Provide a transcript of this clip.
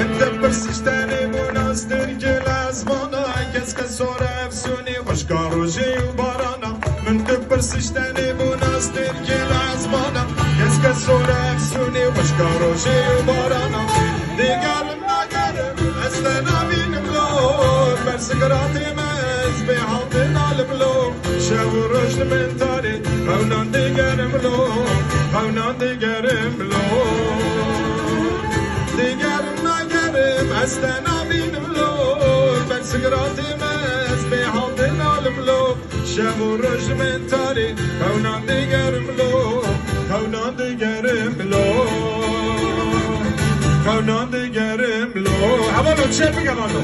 من تپرسیشتنی بوناست درگل از مانا کس که سوره افسونی خوشگار و جی و بارانا من تپرسیشتنی بوناست درگل از مانا کس که سوره افسونی خوشگار و جی و بارانا دیگرم نگرم از نبینم لو برسگراتی مز به حال نالم لو شب و رشد من تاری هونان دیگرم لو هونان دیگرم لو دیگرم نگرم از نبینم لو برسگراتی مز به حال نالم لو شب و رشد من تاری هونان دیگرم لو هونان دیگرم لو هونان دیگرم لو حوالو چه بگم آنو